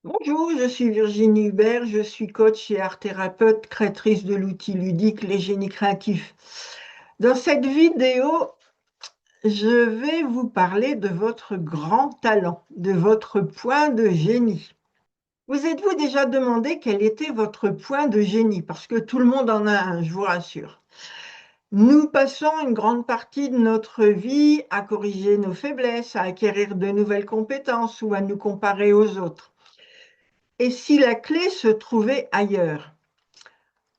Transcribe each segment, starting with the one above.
Bonjour, je suis Virginie Hubert, je suis coach et art thérapeute, créatrice de l'outil ludique Les Génies Créatifs. Dans cette vidéo, je vais vous parler de votre grand talent, de votre point de génie. Vous êtes-vous déjà demandé quel était votre point de génie? Parce que tout le monde en a un, je vous rassure. Nous passons une grande partie de notre vie à corriger nos faiblesses, à acquérir de nouvelles compétences ou à nous comparer aux autres. Et si la clé se trouvait ailleurs?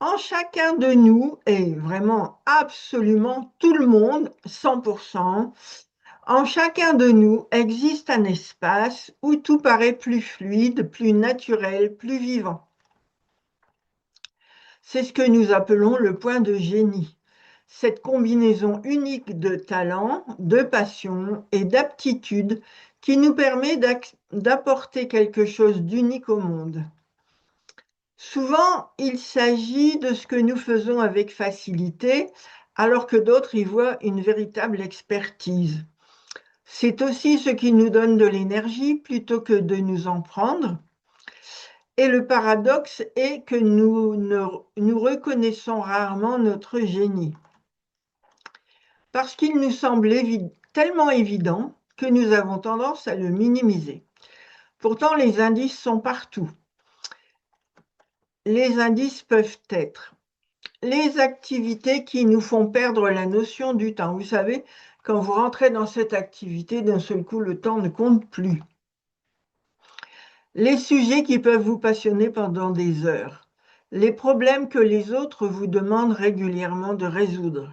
En chacun de nous, et vraiment absolument tout le monde, 100%, en chacun de nous existe un espace où tout paraît plus fluide, plus naturel, plus vivant. C'est ce que nous appelons le point de génie. Cette combinaison unique de talent, de passion et d'aptitude qui nous permet d'apporter quelque chose d'unique au monde. Souvent, il s'agit de ce que nous faisons avec facilité, alors que d'autres y voient une véritable expertise. C'est aussi ce qui nous donne de l'énergie plutôt que de nous en prendre. Et le paradoxe est que nous reconnaissons rarement notre génie, parce qu'il nous semble tellement évident que nous avons tendance à le minimiser. Pourtant, les indices sont partout. Les indices peuvent être les activités qui nous font perdre la notion du temps. Vous savez, quand vous rentrez dans cette activité, d'un seul coup, le temps ne compte plus. Les sujets qui peuvent vous passionner pendant des heures. Les problèmes que les autres vous demandent régulièrement de résoudre.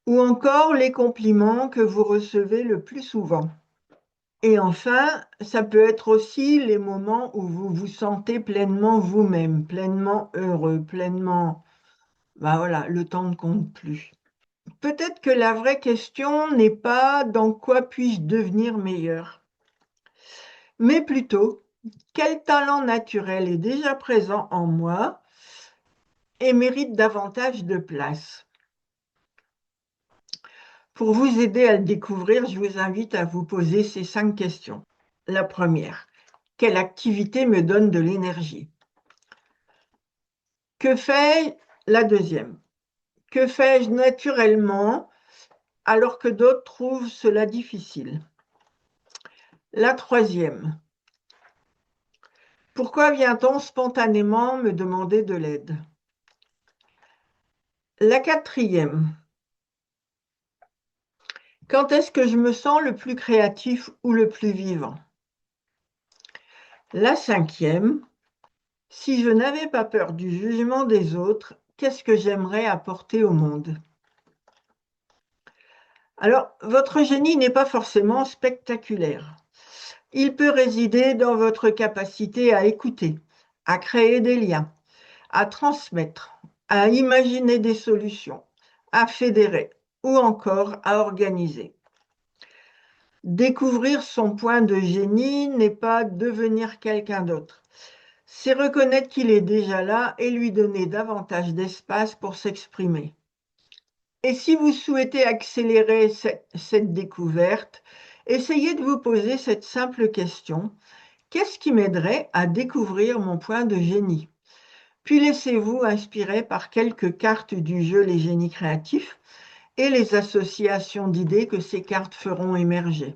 Ou encore les compliments que vous recevez le plus souvent. Et enfin, ça peut être aussi les moments où vous vous sentez pleinement vous-même, pleinement heureux, pleinement... Ben voilà, le temps ne compte plus. Peut-être que la vraie question n'est pas dans quoi puis-je devenir meilleur, mais plutôt quel talent naturel est déjà présent en moi et mérite davantage de place. Pour vous aider à le découvrir, je vous invite à vous poser ces 5 questions. La première, quelle activité me donne de l'énergie? Que fais-je? La deuxième, que fais-je naturellement alors que d'autres trouvent cela difficile? La troisième, pourquoi vient-on spontanément me demander de l'aide? La quatrième, quand est-ce que je me sens le plus créatif ou le plus vivant? La cinquième, si je n'avais pas peur du jugement des autres, qu'est-ce que j'aimerais apporter au monde? Alors, votre génie n'est pas forcément spectaculaire. Il peut résider dans votre capacité à écouter, à créer des liens, à transmettre, à imaginer des solutions, à fédérer ou encore à organiser. Découvrir son point de génie n'est pas devenir quelqu'un d'autre. C'est reconnaître qu'il est déjà là et lui donner davantage d'espace pour s'exprimer. Et si vous souhaitez accélérer cette découverte, essayez de vous poser cette simple question. Qu'est-ce qui m'aiderait à découvrir mon point de génie? Puis laissez-vous inspirer par quelques cartes du jeu Les Génies Créatifs et les associations d'idées que ces cartes feront émerger.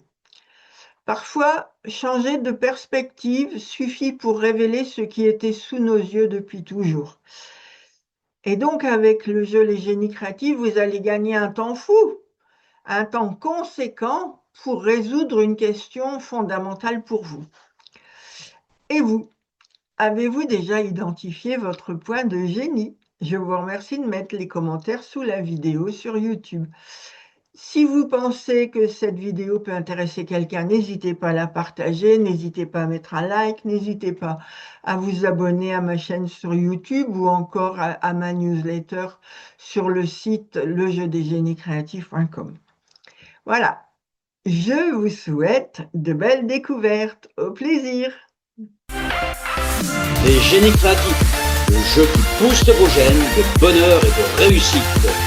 Parfois, changer de perspective suffit pour révéler ce qui était sous nos yeux depuis toujours. Et donc, avec le jeu Les Génies Créatifs, vous allez gagner un temps fou, un temps conséquent pour résoudre une question fondamentale pour vous. Et vous, avez-vous déjà identifié votre point de génie? Je vous remercie de mettre les commentaires sous la vidéo sur YouTube. Si vous pensez que cette vidéo peut intéresser quelqu'un, n'hésitez pas à la partager, n'hésitez pas à mettre un like, n'hésitez pas à vous abonner à ma chaîne sur YouTube ou encore à ma newsletter sur le site lejeudesgeniescreatifs.com. Voilà, je vous souhaite de belles découvertes. Au plaisir! Les Génies Créatifs, le jeu qui booste vos gènes de bonheur et de réussite.